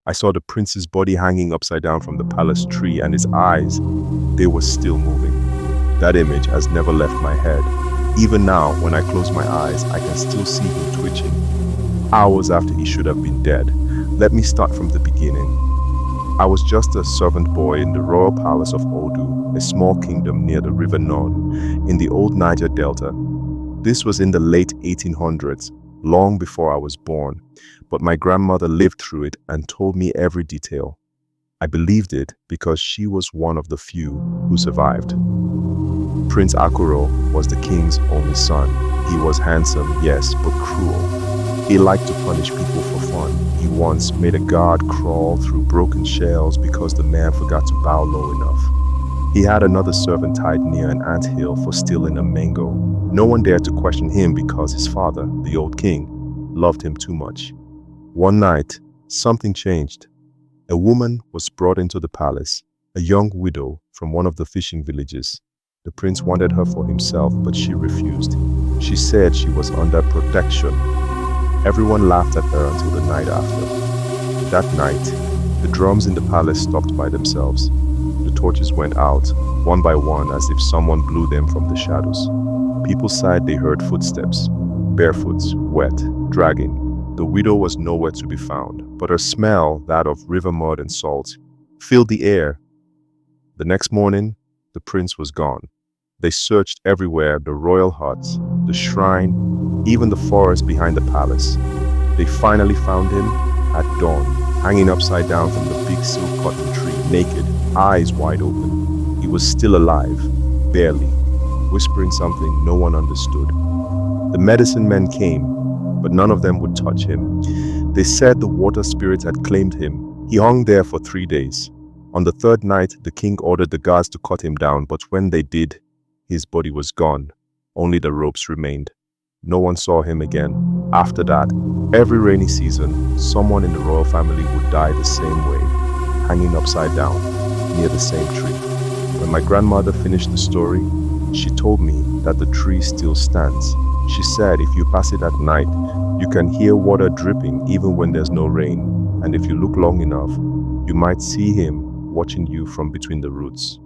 I saw the prince's body hanging upside down from the palace tree, and his eyes, they were still moving. That image has never left my head. Even now, when I close my eyes, I can still see him twitching, hours after he should have been dead. Let me start from the beginning. I was just a servant boy in the royal palace of Odu, a small kingdom near the River Nun, in the old Niger Delta. This was in the late 1800s, long before I was born, but my grandmother lived through it and told me every detail. I believed it because she was one of the few who survived. Prince Akuro was the king's only son. He was handsome, yes, but cruel. He liked to punish people for fun. He once made a guard crawl through broken shells because the man forgot to bow low enough. He had another servant tied near an anthill for stealing a mango. No one dared to question him because his father, the old king, loved him too much. One night, something changed. A woman was brought into the palace, a young widow from one of the fishing villages. The prince wanted her for himself, but she refused. She said she was under protection. Everyone laughed at her until the night after. That night, the drums in the palace stopped by themselves. The torches went out, one by one, as if someone blew them from the shadows. People sighed they heard footsteps, barefoot, wet, dragging. The widow was nowhere to be found, but her smell, that of river mud and salt, filled the air. The next morning, the prince was gone. They searched everywhere, the royal hut, the shrine, even the forest behind the palace. They finally found him at dawn, hanging upside down from the big silk cotton tree, naked, eyes wide open. He was still alive, barely, whispering something no one understood. The medicine men came, but none of them would touch him. They said the water spirits had claimed him. He hung there for 3 days. On the third night, the king ordered the guards to cut him down, but when they did, his body was gone. Only the ropes remained. No one saw him again. After that, every rainy season, someone in the royal family would die the same way, hanging upside down, near the same tree. When my grandmother finished the story, she told me that the tree still stands. She said if you pass it at night, you can hear water dripping even when there's no rain. And if you look long enough, you might see him watching you from between the roots.